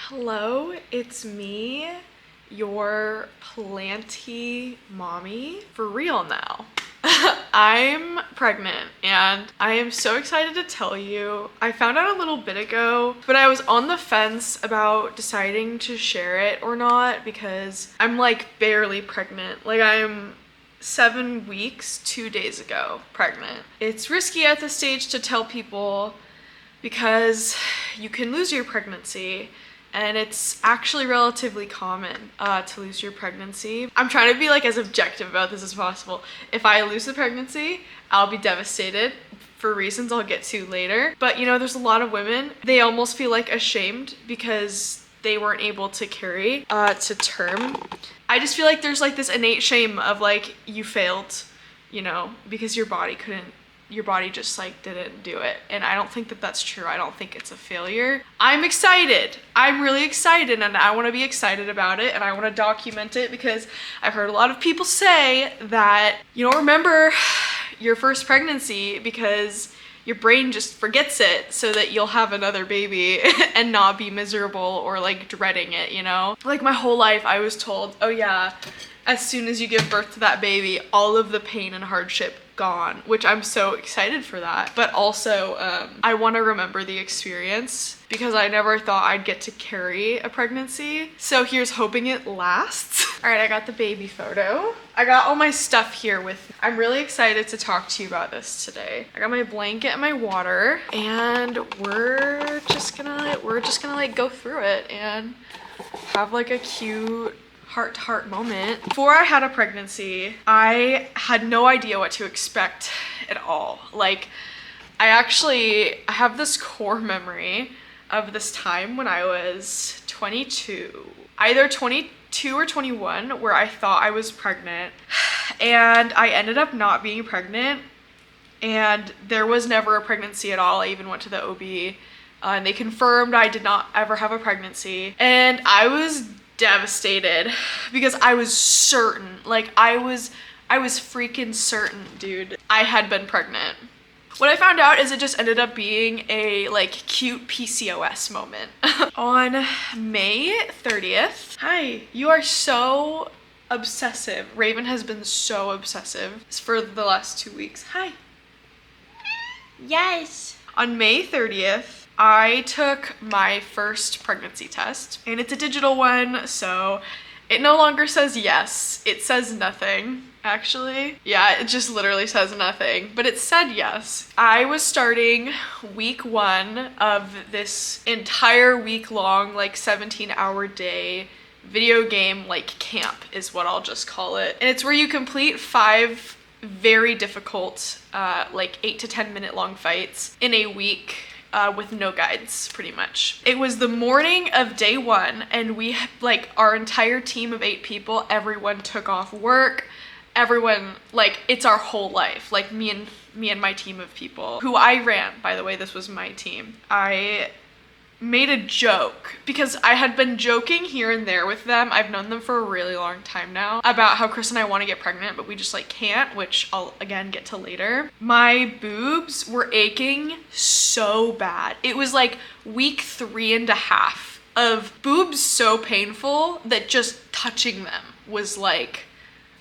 Hello, it's me, your planty mommy, for real now. I'm pregnant and I am so excited to tell you. I found out a little bit ago, but I was on the fence about deciding to share it or not because I'm like barely pregnant. Like I'm 7 weeks, 2 days ago pregnant. It's risky at this stage to tell people because you can lose your pregnancy. And it's actually relatively common to lose your pregnancy. I'm trying to be like as objective about this as possible. If I lose the pregnancy, I'll be devastated for reasons I'll get to later. But you know, there's a lot of women, they almost feel like ashamed because they weren't able to carry to term. I just feel like there's like this innate shame of like, you failed, you know, because your body just like didn't do it. And I don't think that that's true. I don't think it's a failure. I'm excited. I'm really excited and I want to be excited about it and I want to document it because I've heard a lot of people say that you don't remember your first pregnancy because your brain just forgets it so that you'll have another baby and not be miserable or like dreading it, you know? Like my whole life I was told, oh yeah, as soon as you give birth to that baby, all of the pain and hardship gone, which I'm so excited for that. But also, I want to remember the experience because I never thought I'd get to carry a pregnancy. So here's hoping it lasts. All right, I got the baby photo. I got all my stuff here with me. I'm really excited to talk to you about this today. I got my blanket and my water and we're just gonna like go through it and have like a cute heart-to-heart moment. Before I had a pregnancy, I had no idea what to expect at all. Like, I have this core memory of this time when I was 22, either 22 or 21, where I thought I was pregnant and I ended up not being pregnant and there was never a pregnancy at all. I even went to the OB and they confirmed I did not ever have a pregnancy and I was devastated because I was certain, like I was freaking certain, dude, I had been pregnant. What I found out is it just ended up being a like cute PCOS moment. On May 30th, hi, you are so obsessive. Raven has been so obsessive for the last 2 weeks. Hi. Yes. On May 30th, I took my first pregnancy test and it's a digital one, so it no longer says yes, it says nothing. Actually, yeah, it just literally says nothing, but it said yes. I was starting week 1 of this entire week-long, like 17-hour day video game, like camp is what I'll just call it. And it's where you complete 5 very difficult, like 8 to 10 minute long fights in a week. With no guides, pretty much. It was the morning of day 1 and we, like our entire team of 8 people, everyone took off work. Everyone, like it's our whole life. Like me and my team of people who I ran, by the way, this was my team. I made a joke because I had been joking here and there with them. I've known them for a really long time now about how Chris and I want to get pregnant, but we just like can't, which I'll again get to later. My boobs were aching so bad. It was like week 3.5 of boobs so painful that just touching them was like,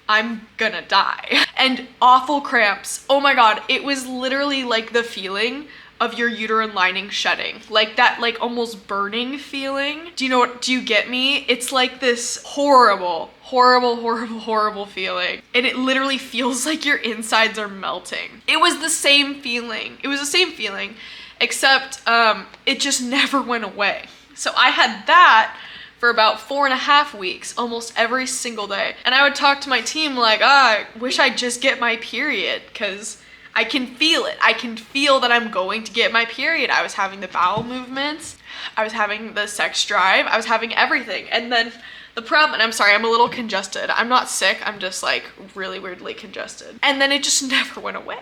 I'm gonna die. And awful cramps. Oh my God, it was literally like the feeling of your uterine lining shedding, like that like almost burning feeling. Do you get me? It's like this horrible feeling. And it literally feels like your insides are melting. It was the same feeling. Except it just never went away. So I had that for about 4.5 weeks, almost every single day. And I would talk to my team like, I wish I'd just get my period, because I can feel it. I can feel that I'm going to get my period. I was having the bowel movements. I was having the sex drive. I was having everything. And then the problem, and I'm sorry, I'm a little congested. I'm not sick. I'm just like really weirdly congested. And then it just never went away.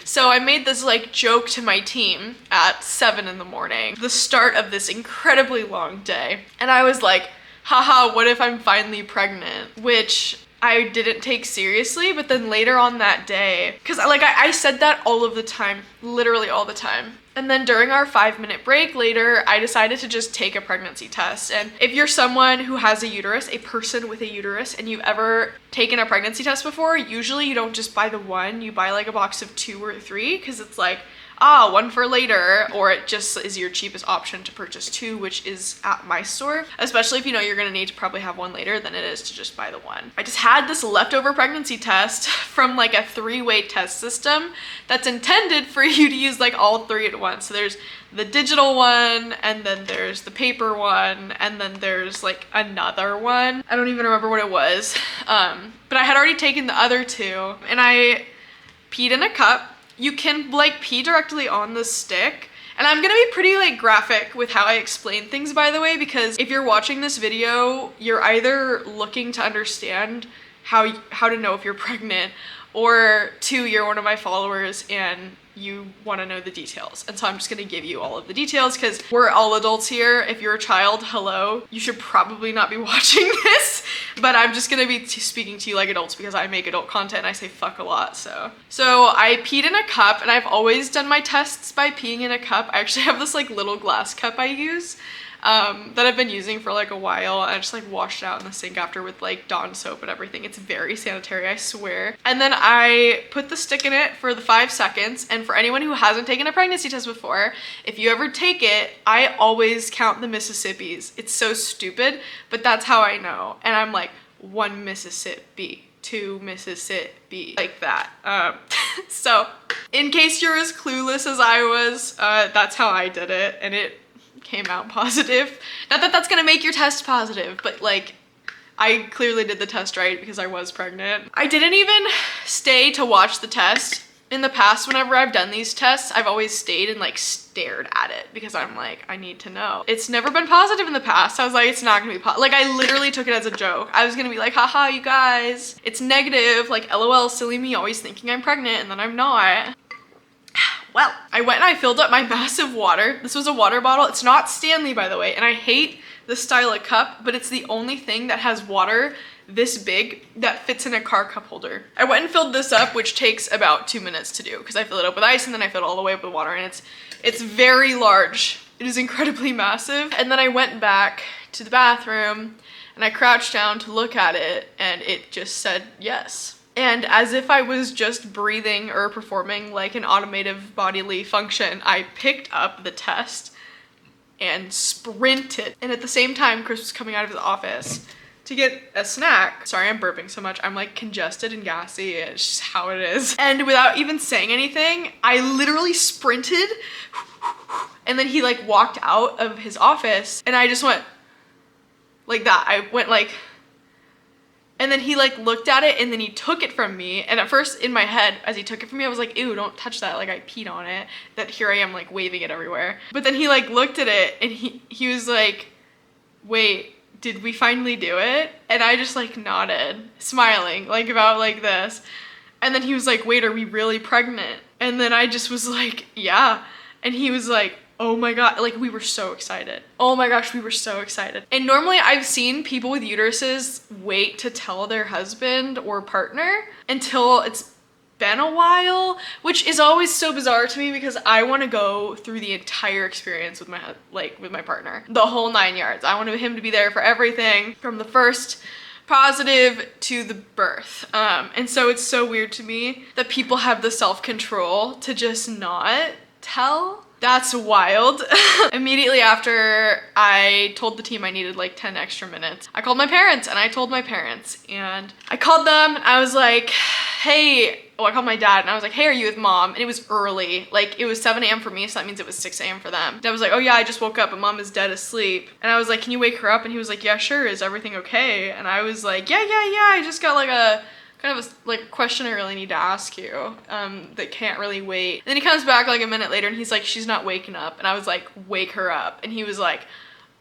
So I made this like joke to my team at 7 in the morning, the start of this incredibly long day. And I was like, haha, what if I'm finally pregnant? Which I didn't take seriously, but then later on that day, because like I said that all of the time, literally all the time. And then during our 5-minute break later, I decided to just take a pregnancy test. And if you're someone who has a uterus, a person with a uterus, and you've ever taken a pregnancy test before, usually you don't just buy the one, you buy like a box of 2 or 3, because it's like, one for later, or it just is your cheapest option to purchase 2, which is at my store. Especially if you know you're gonna need to probably have one later than it is to just buy the one. I just had this leftover pregnancy test from like a 3-way test system that's intended for you to use like all 3 at once. So there's the digital one, and then there's the paper one, and then there's like another one. I don't even remember what it was. But I had already taken the other 2, and I peed in a cup. You can like pee directly on the stick. And I'm gonna be pretty like graphic with how I explain things, by the way, because if you're watching this video, you're either looking to understand how to know if you're pregnant, or 2, you're one of my followers and you want to know the details. And so I'm just gonna give you all of the details because we're all adults here. If you're a child, hello. You should probably not be watching this, but I'm just gonna be speaking to you like adults because I make adult content and I say fuck a lot, so. So I peed in a cup, and I've always done my tests by peeing in a cup. I actually have this like little glass cup I use that I've been using for like a while, and I just like washed it out in the sink after with like Dawn soap and everything. It's very sanitary, I swear. And then I put the stick in it for the 5 seconds, and for anyone who hasn't taken a pregnancy test before, if you ever take it, I always count the Mississippis. It's so stupid, but that's how I know. And I'm like, 1 Mississippi, 2 Mississippi, like that. So in case you're as clueless as I was, that's how I did it, and it came out positive. Not that that's gonna make your test positive, but like, I clearly did the test right because I was pregnant. I didn't even stay to watch the test. In the past, whenever I've done these tests, I've always stayed and like stared at it because I'm like, I need to know. It's never been positive in the past. I was like, it's not gonna be positive. Like, I literally took it as a joke. I was gonna be like, haha, you guys, it's negative. Like, LOL, silly me, always thinking I'm pregnant and then I'm not. Well, I went and I filled up my massive water. This was a water bottle. It's not Stanley, by the way, and I hate this style of cup, but it's the only thing that has water this big that fits in a car cup holder. I went and filled this up, which takes about 2 minutes to do because I fill it up with ice and then I fill it all the way up with water, and it's very large. It is incredibly massive. And then I went back to the bathroom and I crouched down to look at it, and it just said yes. And as if I was just breathing or performing like an automative bodily function, I picked up the test and sprinted. And at the same time, Chris was coming out of his office to get a snack. Sorry, I'm burping so much. I'm like congested and gassy. It's just how it is. And without even saying anything, I literally sprinted. And then he like walked out of his office and I just went like that. I went like, and then he like looked at it and then he took it from me. And at first in my head, as he took it from me, I was like, ew, don't touch that. Like, I peed on it. That here I am like waving it everywhere. But then he like looked at it and he was like, wait, did we finally do it? And I just like nodded, smiling like about like this. And then he was like, wait, are we really pregnant? And then I just was like, yeah. And he was like, oh my God, like we were so excited. Oh my gosh, we were so excited. And normally I've seen people with uteruses wait to tell their husband or partner until it's been a while, which is always so bizarre to me because I want to go through the entire experience with my partner, the whole 9 yards. I want him to be there for everything from the first positive to the birth. And so it's so weird to me that people have the self-control to just not tell. That's wild. Immediately after I told the team I needed like 10 extra minutes, I called my parents and I told my parents, and I called them and I was like, hey, I called my dad and I was like, hey, are you with mom? And it was early, like it was 7 a.m. for me, so that means it was 6 a.m. for them. Dad was like, oh yeah, I just woke up and mom is dead asleep. And I was like, can you wake her up? And he was like, yeah, sure, is everything okay? And I was like, yeah, I just got like a kind of a question I really need to ask you that can't really wait. And then he comes back like a minute later and he's like, she's not waking up. And I was like, wake her up. And he was like,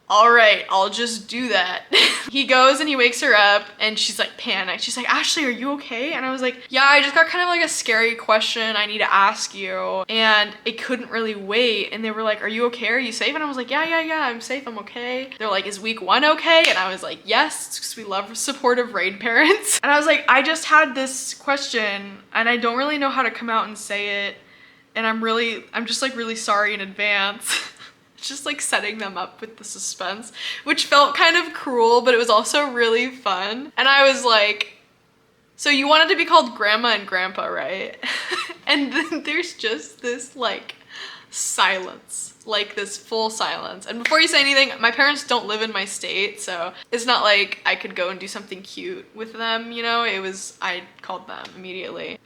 all right, I'll just do that. He goes and he wakes her up and she's like panicked. She's like, Ashley, are you okay? And I was like, yeah, I just got kind of like a scary question I need to ask you. And it couldn't really wait. And they were like, are you okay? Are you safe? And I was like, yeah, I'm safe, I'm okay. They're like, is week 1 okay? And I was like, yes, because we love supportive RAID parents. And I was like, I just had this question and I don't really know how to come out and say it and I'm just like really sorry in advance. Just like setting them up with the suspense, which felt kind of cruel, but it was also really fun. And I was like, so you wanted to be called Grandma and Grandpa, right? And then there's just this like silence, like this full silence. And before you say anything, my parents don't live in my state, so it's not like I could go and do something cute with them, you know? I called them immediately.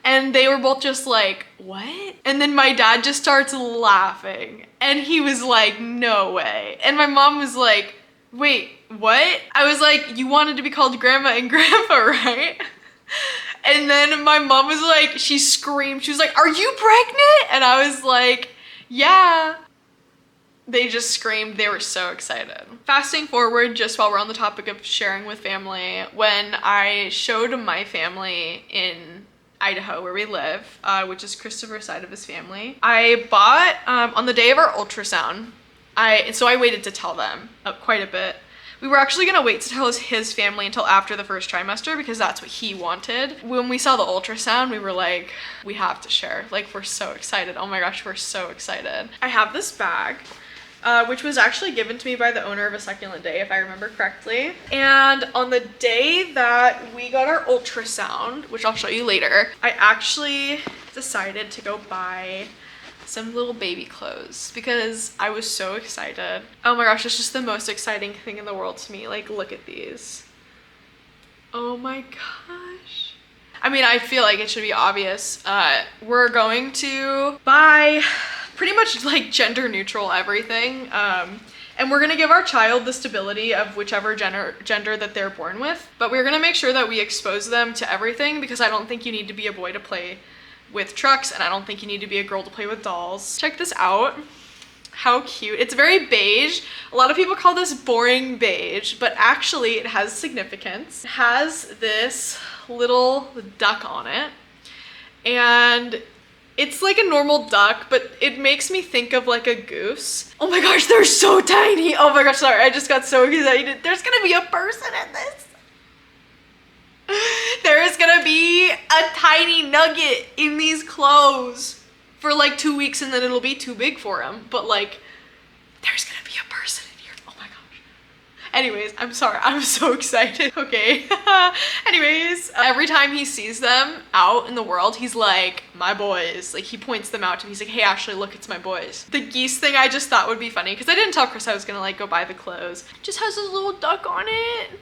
And they were both just like, what? And then my dad just starts laughing. And he was like, no way. And my mom was like, wait, what? I was like, you wanted to be called Grandma and Grandpa, right? And then my mom was like, she screamed. She was like, are you pregnant? And I was like, yeah. They just screamed. They were so excited. Fasting forward, just while we're on the topic of sharing with family, when I showed my family in Idaho, where we live, which is Christopher's side of his family, I bought, on the day of our ultrasound, so I waited to tell them quite a bit. We were actually gonna wait to tell his family until after the first trimester because that's what he wanted. When we saw the ultrasound, we were like, we have to share. Like, we're so excited. Oh my gosh, we're so excited. I have this bag, which was actually given to me by the owner of A Succulent Day, if I remember correctly. And on the day that we got our ultrasound, which I'll show you later, I actually decided to go buy some little baby clothes because I was so excited. Oh my gosh, it's just the most exciting thing in the world to me. Like, look at these. Oh my gosh. I mean, I feel like it should be obvious. We're going to buy pretty much like gender neutral everything. And we're gonna give our child the stability of whichever gender that they're born with. But we're gonna make sure that we expose them to everything because I don't think you need to be a boy to play with trucks, and I don't think you need to be a girl to play with dolls. Check this out. How cute. It's very beige. A lot of people call this boring beige, but actually it has significance. It has this little duck on it, and it's like a normal duck, but it makes me think of like a goose. Oh my gosh, they're so tiny. Oh my gosh, sorry, I just got so excited. There's gonna be a person in this. There is gonna be a tiny nugget in these clothes for like 2 weeks, and then it'll be too big for him. But like, there's gonna be a person in here. Oh my gosh. Anyways, I'm sorry. I'm so excited. Okay. Anyways, every time he sees them out in the world, he's like, my boys. Like, he points them out to me. He's like, hey, Ashley, look, it's my boys. The geese thing I just thought would be funny because I didn't tell Chris I was gonna like go buy the clothes. It just has this little duck on it.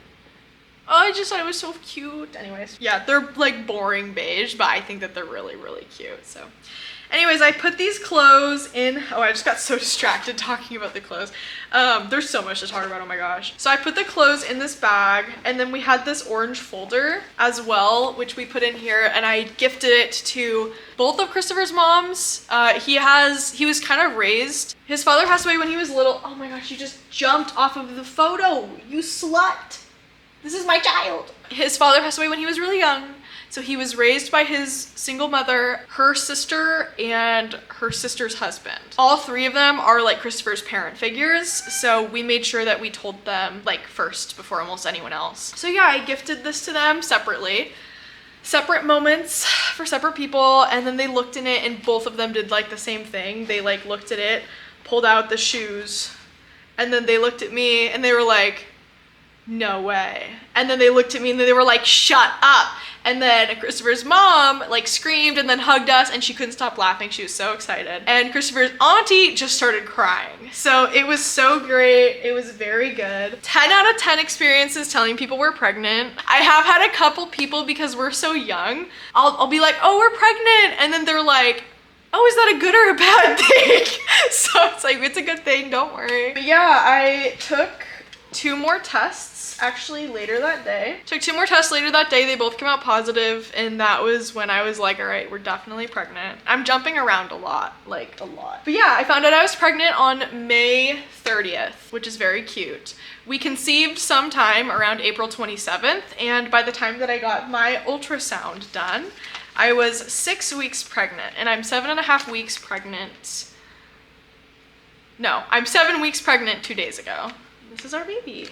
Oh, I just thought it was so cute. Anyways, yeah, they're like boring beige, but I think that they're really, really cute. So anyways, I put these clothes in. Oh, I just got so distracted talking about the clothes. There's so much to talk about, oh my gosh. So I put the clothes in this bag, and then we had this orange folder as well, which we put in here, and I gifted it to both of Christopher's moms. He was kind of raised. His father passed away when he was little. Oh my gosh, you just jumped off of the photo, you slut. This is my child. His father passed away when he was really young. So he was raised by his single mother, her sister, and her sister's husband. All three of them are like Christopher's parent figures. So we made sure that we told them like first before almost anyone else. So yeah, I gifted this to them separately. Separate moments for separate people. And then they looked in it and both of them did like the same thing. They like looked at it, pulled out the shoes, and then they looked at me and they were like, no way. And then they looked at me and they were like, shut up. And then Christopher's mom like screamed and then hugged us, and she couldn't stop laughing. She was so excited. And Christopher's auntie just started crying. So it was so great. It was very good. 10 out of 10 experiences telling people we're pregnant. I have had a couple people, because we're so young, I'll be like, oh, we're pregnant. And then they're like, oh, is that a good or a bad thing? So it's like, it's a good thing, don't worry. But yeah, I took 2 more tests actually later that day. Took 2 more tests later that day. They both came out positive, and that was when I was like, all right, we're definitely pregnant. I'm jumping around a lot, like a lot. But yeah, I found out I was pregnant on May 30th, which is very cute. We conceived sometime around April 27th, and by the time that I got my ultrasound done, I was 6 weeks pregnant, and I'm 7.5 weeks pregnant. No, I'm 7 weeks pregnant 2 days ago. This is our baby.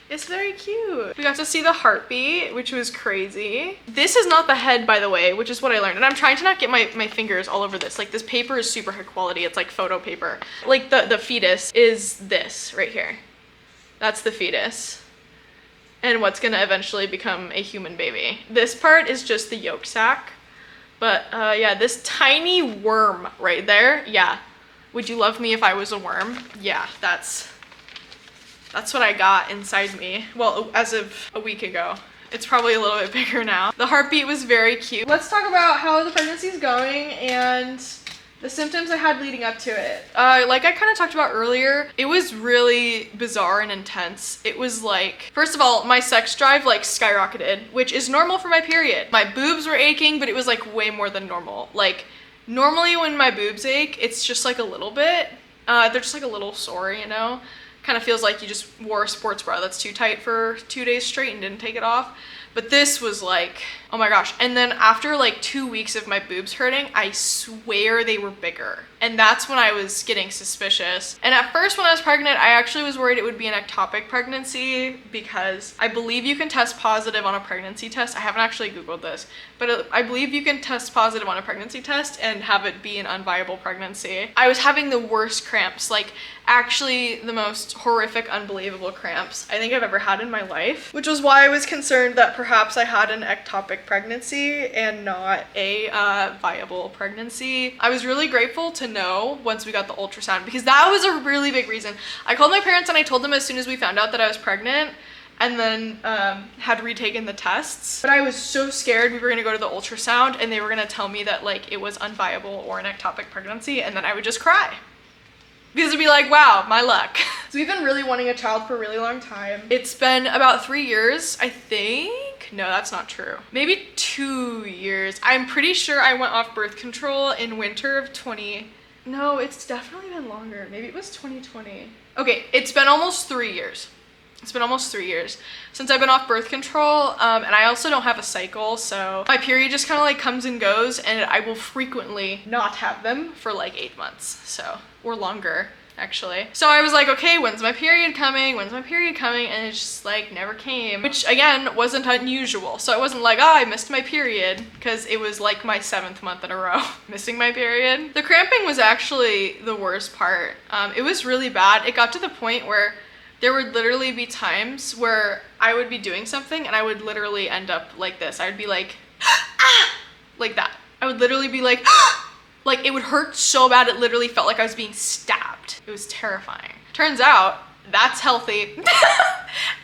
It's very cute. We got to see the heartbeat, which was crazy. This is not the head, by the way, which is what I learned. And I'm trying to not get my fingers all over this. Like, this paper is super high quality. It's like photo paper. Like, the fetus is this right here. That's the fetus. And what's gonna eventually become a human baby. This part is just the yolk sac. But yeah, this tiny worm right there, yeah. Would you love me if I was a worm? Yeah, that's what I got inside me. Well, as of a week ago. It's probably a little bit bigger now. The heartbeat was very cute. Let's talk about how the pregnancy is going and the symptoms I had leading up to it. Like I kind of talked about earlier, it was really bizarre and intense. It was like, first of all, my sex drive like skyrocketed, which is normal for my period. My boobs were aching, but it was like way more than normal. Like normally when my boobs ache, it's just like a little bit. They're just like a little sore, you know? Kind of feels like you just wore a sports bra that's too tight for 2 days straight and didn't take it off. But this was like, oh my gosh. And then after like 2 weeks of my boobs hurting, I swear they were bigger. And that's when I was getting suspicious. And at first when I was pregnant, I actually was worried it would be an ectopic pregnancy because I believe you can test positive on a pregnancy test. I haven't actually Googled this, but I believe you can test positive on a pregnancy test and have it be an unviable pregnancy. I was having the worst cramps, like actually the most horrific, unbelievable cramps I think I've ever had in my life, which was why I was concerned that perhaps I had an ectopic pregnancy and not a viable pregnancy. I was really grateful to know once we got the ultrasound because that was a really big reason. I called my parents and I told them as soon as we found out that I was pregnant and then had retaken the tests. But I was so scared we were gonna go to the ultrasound and they were gonna tell me that like it was unviable or an ectopic pregnancy and then I would just cry. Because it'd be like, wow, my luck. So we've been really wanting a child for a really long time. It's been about 3 years, I think. No, that's not true. Maybe 2 years. I'm pretty sure I went off birth control in winter of no, it's definitely been longer. Maybe it was 2020. Okay, it's been almost 3 years. It's been almost 3 years since I've been off birth control, and I also don't have a cycle, so my period just kind of like comes and goes, and I will frequently not have them for like 8 months, so, or longer, actually. So I was like, okay, when's my period coming? When's my period coming? And it just like never came, which again, wasn't unusual. So it wasn't like, oh, I missed my period, because it was like my 7th month in a row missing my period. The cramping was actually the worst part. It was really bad. It got to the point where there would literally be times where I would be doing something and I would literally end up like this. I would be like, ah, like that. I would literally be like, ah! Like it would hurt so bad it literally felt like I was being stabbed. It was terrifying. Turns out that's healthy.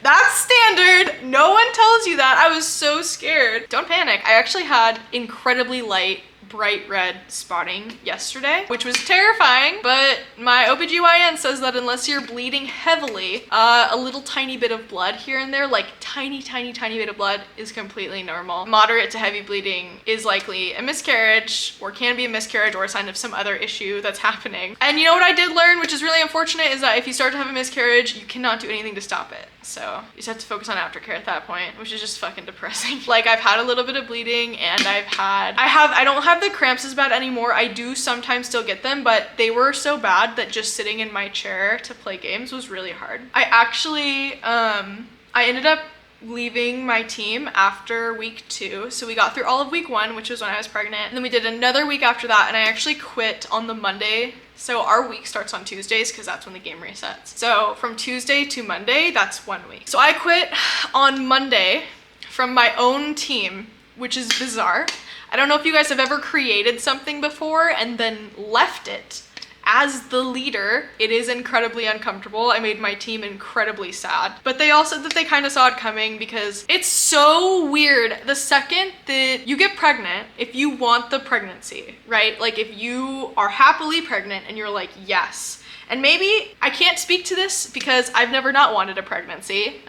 That's standard. No one tells you that. I was so scared. Don't panic. I actually had incredibly light bright red spotting yesterday, which was terrifying, but my OBGYN says that unless you're bleeding heavily, a little tiny bit of blood here and there, like tiny bit of blood, is completely normal. Moderate to heavy bleeding is likely a miscarriage, or can be a miscarriage or a sign of some other issue that's happening. And you know what I did learn, which is really unfortunate, is that if you start to have a miscarriage, you cannot do anything to stop it. So you just have to focus on aftercare at that point, which is just fucking depressing. Like I've had a little bit of bleeding and I don't have the cramps as bad anymore. I do sometimes still get them, but they were so bad that just sitting in my chair to play games was really hard. I actually, I ended up leaving my team after week 2. So we got through all of week 1, which was when I was pregnant. And then we did another week after that, and I actually quit on the Monday. So our week starts on Tuesdays because that's when the game resets. So from Tuesday to Monday, that's 1 week. So I quit on Monday from my own team, which is bizarre. I don't know if you guys have ever created something before and then left it. As the leader, it is incredibly uncomfortable. I made my team incredibly sad. But they all said that they kind of saw it coming because it's so weird. The second that you get pregnant, if you want the pregnancy, right? Like if you are happily pregnant and you're like, yes. And maybe, I can't speak to this because I've never not wanted a pregnancy.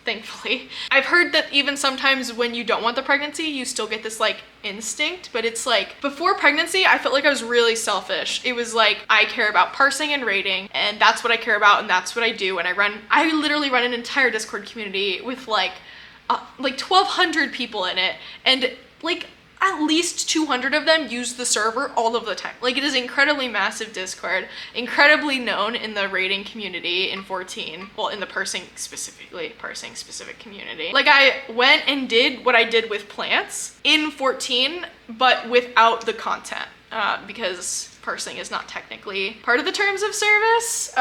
Thankfully. I've heard that even sometimes when you don't want the pregnancy, you still get this like instinct, but it's like before pregnancy, I felt like I was really selfish. It was like, I care about parsing and rating, and that's what I care about, and that's what I do. And I literally run an entire Discord community with like 1,200 people in it. And like, at least 200 of them use the server all of the time. Like, it is incredibly massive Discord, incredibly known in the raiding community in 14. Well, in the parsing specific community. Like, I went and did what I did with plants in 14, but without the content, because parsing is not technically part of the terms of service.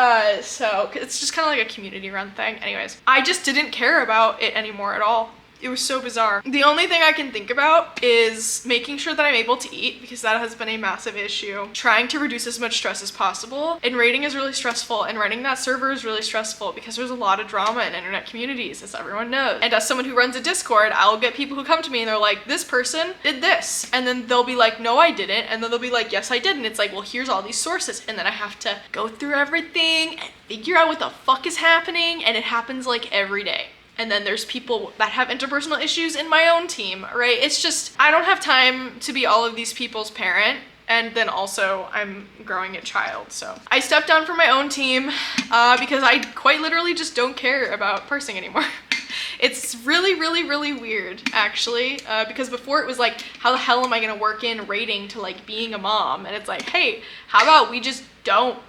So it's just kind of like a community run thing. Anyways, I just didn't care about it anymore at all. It was so bizarre. The only thing I can think about is making sure that I'm able to eat, because that has been a massive issue. Trying to reduce as much stress as possible. And raiding is really stressful, and running that server is really stressful because there's a lot of drama in internet communities, as everyone knows. And as someone who runs a Discord, I'll get people who come to me and they're like, this person did this. And then they'll be like, no, I didn't. And then they'll be like, yes, I did. And it's like, well, here's all these sources. And then I have to go through everything and figure out what the fuck is happening. And it happens like every day. And then there's people that have interpersonal issues in my own team, right? It's just, I don't have time to be all of these people's parent. And then also I'm growing a child. So I stepped down from my own team because I quite literally just don't care about parsing anymore. It's really, really, really weird, actually, because before it was like, how the hell am I gonna work in raiding to like being a mom? And it's like, hey, how about we just don't?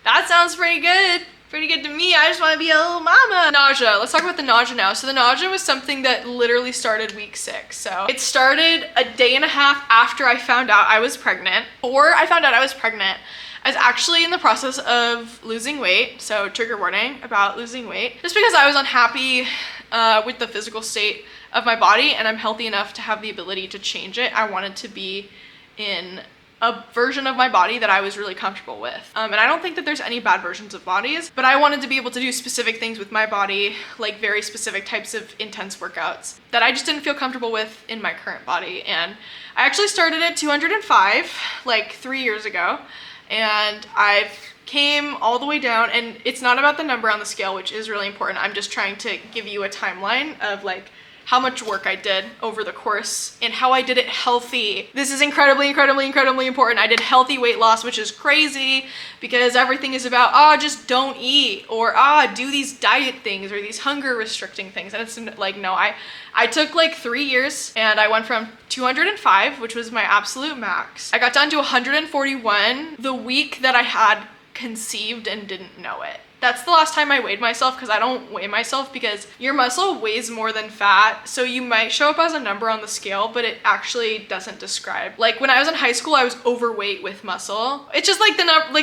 That sounds pretty good. Pretty good to me. I just want to be a little mama. Nausea. Let's talk about the nausea now. So the nausea was something that literally started week 6. So it started a day and a half after I found out I was pregnant. Before I found out I was pregnant, I was actually in the process of losing weight. So trigger warning about losing weight. Just because I was unhappy with the physical state of my body, and I'm healthy enough to have the ability to change it. I wanted to be in a version of my body that I was really comfortable with. And I don't think that there's any bad versions of bodies, but I wanted to be able to do specific things with my body, like very specific types of intense workouts that I just didn't feel comfortable with in my current body. And I actually started at 205 like 3 years ago, and I've came all the way down. And it's not about the number on the scale, which is really important. I'm just trying to give you a timeline of like how much work I did over the course and how I did it healthy. This is incredibly, incredibly, incredibly important. I did healthy weight loss, which is crazy because everything is about, just don't eat, or do these diet things or these hunger restricting things. And it's like, no, I took like 3 years and I went from 205, which was my absolute max. I got down to 141 the week that I had conceived and didn't know it. That's the last time I weighed myself, because I don't weigh myself because your muscle weighs more than fat. So you might show up as a number on the scale, but it actually doesn't describe. Like when I was in high school, I was overweight with muscle. It's just like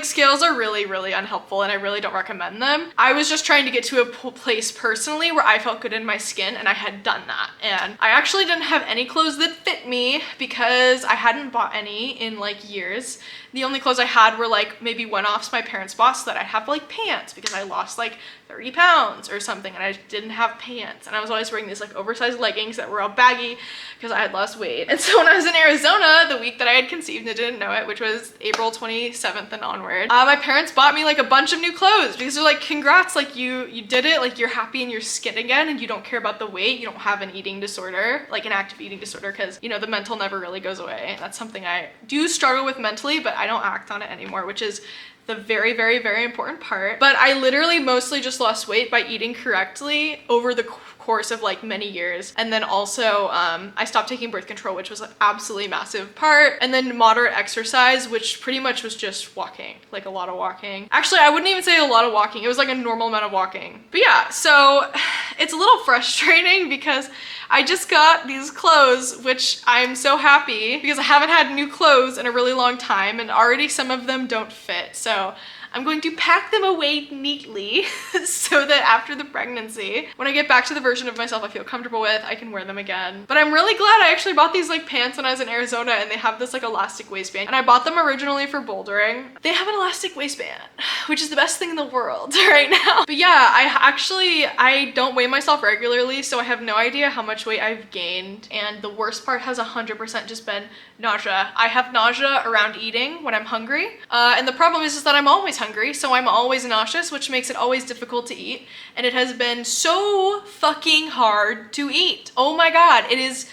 scales are really, really unhelpful, and I really don't recommend them. I was just trying to get to a place personally where I felt good in my skin, and I had done that. And I actually didn't have any clothes that fit me because I hadn't bought any in like years. The only clothes I had were like maybe one-offs my parents bought so that I'd have like pants, because I lost like 30 pounds or something and I didn't have pants. And I was always wearing these like oversized leggings that were all baggy because I had lost weight. And so when I was in Arizona, the week that I had conceived and didn't know it, which was April 27th and onward, my parents bought me like a bunch of new clothes because they're like, congrats, like you did it, like you're happy in your skin again and you don't care about the weight, you don't have an eating disorder, like an active eating disorder, because you know the mental never really goes away. That's something I do struggle with mentally, but I don't act on it anymore, which is the very, very, very important part. But I literally mostly just lost weight by eating correctly over the course of like many years. And then also I stopped taking birth control, which was an absolutely massive part. And then moderate exercise, which pretty much was just walking, like a lot of walking. Actually, I wouldn't even say a lot of walking. It was like a normal amount of walking. But yeah, so it's a little frustrating because I just got these clothes, which I'm so happy because I haven't had new clothes in a really long time, and already some of them don't fit. So I'm going to pack them away neatly so that after the pregnancy, when I get back to the version of myself I feel comfortable with, I can wear them again. But I'm really glad I actually bought these like pants when I was in Arizona, and they have this like elastic waistband. And I bought them originally for bouldering. They have an elastic waistband, which is the best thing in the world right now. But yeah, I don't weigh myself regularly, so I have no idea how much weight I've gained. And the worst part has 100% just been nausea. I have nausea around eating when I'm hungry. And the problem is that I'm always hungry, so I'm always nauseous, which makes it always difficult to eat. And it has been so fucking hard to eat. Oh my God, it is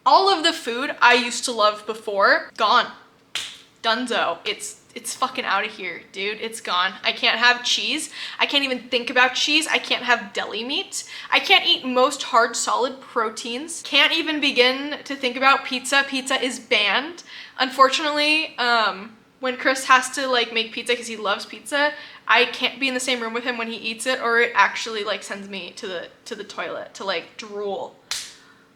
all of the food I used to love before, gone. Dunzo. It's it's fucking out of here, dude. It's gone. I can't have cheese. I can't even think about cheese. I can't have deli meat. I can't eat most hard, solid proteins. Can't even begin to think about pizza. Pizza is banned. Unfortunately, when Chris has to like make pizza because he loves pizza, I can't be in the same room with him when he eats it, or it actually like sends me to the toilet to like drool,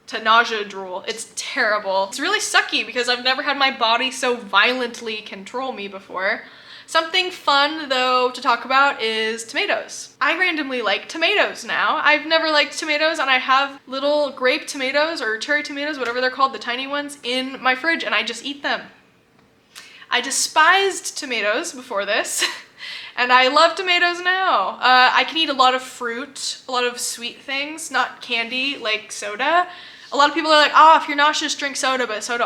to nausea drool. It's terrible. It's really sucky because I've never had my body so violently control me before. Something fun though to talk about is tomatoes. I randomly like tomatoes now. I've never liked tomatoes, and I have little grape tomatoes or cherry tomatoes, whatever they're called, the tiny ones, in my fridge, and I just eat them. I despised tomatoes before this. And I love tomatoes now. I can eat a lot of fruit, a lot of sweet things, not candy like soda. A lot of people are like, oh, if you're nauseous, drink soda, but soda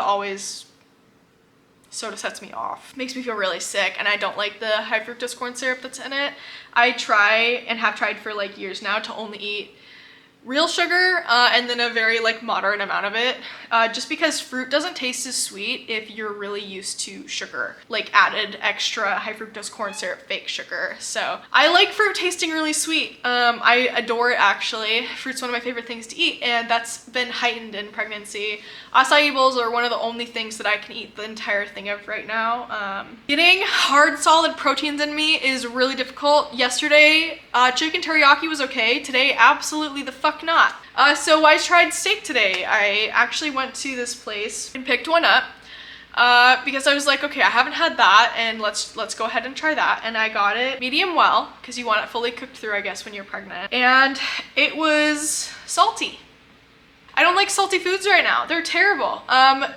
sets me off. Makes me feel really sick, and I don't like the high fructose corn syrup that's in it. I try and have tried for like years now to only eat real sugar and then a very like moderate amount of it, just because fruit doesn't taste as sweet if you're really used to sugar, like added extra high fructose corn syrup fake sugar. So I like fruit tasting really sweet. I adore it actually. Fruit's one of my favorite things to eat, and that's been heightened in pregnancy. Acai bowls are one of the only things that I can eat the entire thing of right now. Getting hard solid proteins in me is really difficult. Yesterday chicken teriyaki was okay. Today absolutely the fuck not. So I tried steak today. I actually went to this place and picked one up because I was like, okay, I haven't had that, and let's go ahead and try that. And I got it medium well because you want it fully cooked through, I guess, when you're pregnant. And it was salty. I don't like salty foods right now. They're terrible.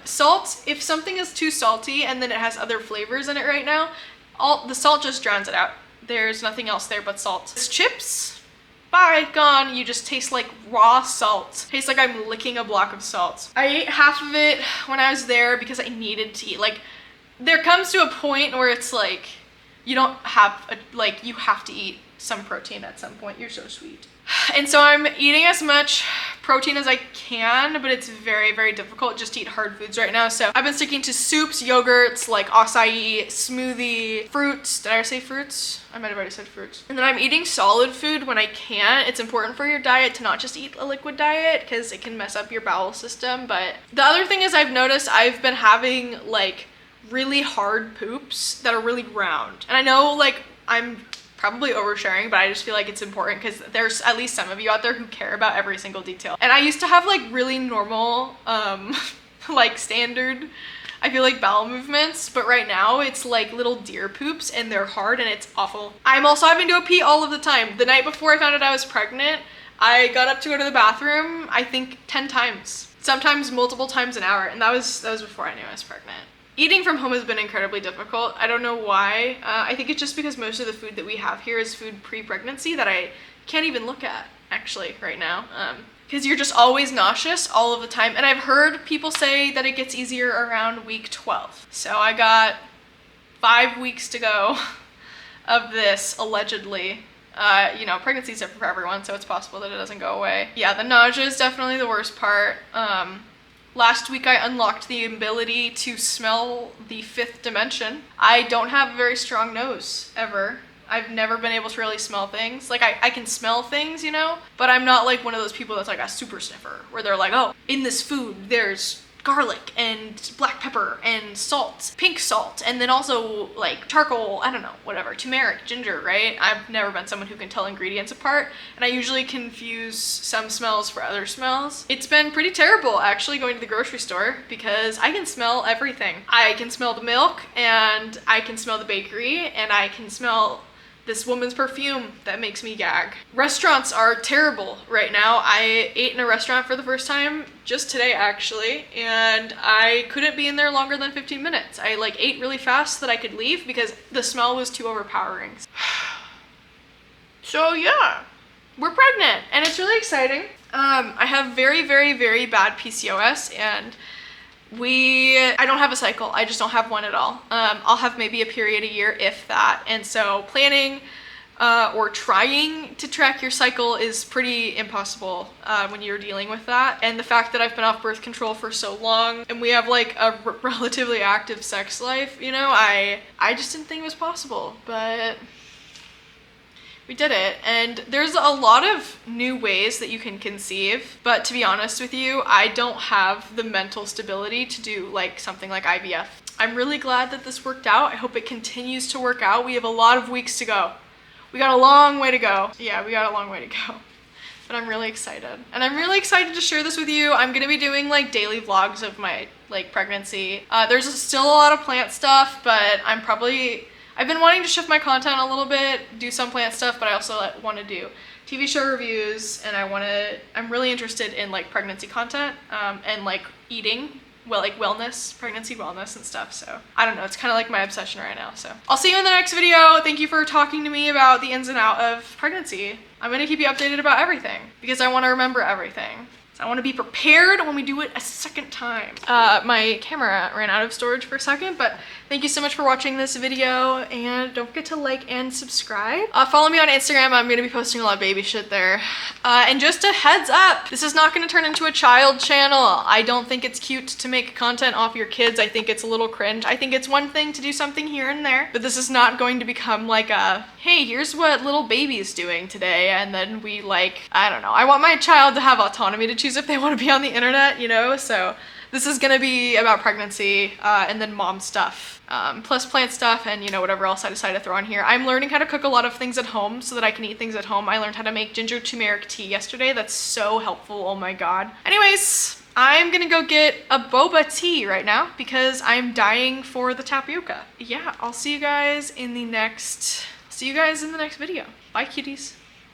Salt, if something is too salty and then it has other flavors in it right now, the salt just drowns it out. There's nothing else there but salt. It's chips, bye, gone. You just taste like raw salt. Tastes like I'm licking a block of salt. I ate half of it when I was there because I needed to eat. Like, there comes to a point where it's like, you don't have, you have to eat some protein at some point. You're so sweet. And so I'm eating as much protein as I can, but it's very, very difficult just to eat hard foods right now. So I've been sticking to soups, yogurts, like acai, smoothie, fruits. Did I say fruits? I might have already said fruits. And then I'm eating solid food when I can. It's important for your diet to not just eat a liquid diet because it can mess up your bowel system. But the other thing is I've noticed I've been having like really hard poops that are really round. And I know like I'm probably oversharing, but I just feel like it's important because there's at least some of you out there who care about every single detail. And I used to have like really normal, like standard, I feel like bowel movements, but right now it's like little deer poops and they're hard and it's awful. I'm also having to go pee all of the time. The night before I found out I was pregnant, I got up to go to the bathroom, I think 10 times, sometimes multiple times an hour. And that was before I knew I was pregnant. Eating from home has been incredibly difficult. I don't know why. I think it's just because most of the food that we have here is food pre-pregnancy that I can't even look at actually right now. Because you're just always nauseous all of the time. And I've heard people say that it gets easier around week 12. So I got 5 weeks to go of this, allegedly. You know, pregnancies are for everyone, so it's possible that it doesn't go away. Yeah, the nausea is definitely the worst part. Last week I unlocked the ability to smell the 5th dimension. I don't have a very strong nose, ever. I've never been able to really smell things. Like I can smell things, you know, but I'm not like one of those people that's like a super sniffer where they're like, oh, in this food there's garlic and black pepper and salt, pink salt, and then also like charcoal, I don't know, whatever, turmeric, ginger, right? I've never been someone who can tell ingredients apart, and I usually confuse some smells for other smells. It's been pretty terrible actually going to the grocery store because I can smell everything. I can smell the milk, and I can smell the bakery, and I can smell this woman's perfume that makes me gag. Restaurants are terrible right now. I ate in a restaurant for the first time just today actually, and I couldn't be in there longer than 15 minutes. I like ate really fast so that I could leave because the smell was too overpowering. So yeah, we're pregnant and it's really exciting. I have very, very, very bad PCOS, and I don't have a cycle. I just don't have one at all. I'll have maybe a period a year, if that. And so planning or trying to track your cycle is pretty impossible when you're dealing with that. And the fact that I've been off birth control for so long and we have like a relatively active sex life, you know, I just didn't think it was possible, but we did it. And there's a lot of new ways that you can conceive, but to be honest with you, I don't have the mental stability to do like something like IVF. I'm really glad that this worked out. I hope it continues to work out. We have a lot of weeks to go. We got a long way to go. Yeah, we got a long way to go. But I'm really excited. And I'm really excited to share this with you. I'm gonna be doing like daily vlogs of my like pregnancy. There's still a lot of plant stuff, but I've been wanting to shift my content a little bit, do some plant stuff, but I also want to do TV show reviews, and I'm really interested in like pregnancy content and like eating, well, like wellness, pregnancy wellness and stuff. So I don't know, it's kind of like my obsession right now. So I'll see you in the next video. Thank you for talking to me about the ins and out of pregnancy. I'm gonna keep you updated about everything because I want to remember everything. I want to be prepared when we do it a second time. My camera ran out of storage for a second, but thank you so much for watching this video, and don't forget to like and subscribe. Follow me on Instagram. I'm gonna be posting a lot of baby shit there. And just a heads up, this is not gonna turn into a child channel. I don't think it's cute to make content off your kids. I think it's a little cringe. I think it's one thing to do something here and there, but this is not going to become like a, hey, here's what little baby's doing today, and then we like, I don't know. I want my child to have autonomy to choose if they want to be on the internet, you know? So this is gonna be about pregnancy and then mom stuff, plus plant stuff and, you know, whatever else I decide to throw on here. I'm learning how to cook a lot of things at home so that I can eat things at home. I learned how to make ginger turmeric tea yesterday. That's so helpful, oh my God. Anyways, I'm gonna go get a boba tea right now because I'm dying for the tapioca. Yeah, I'll see you guys in the next video. Bye, cuties.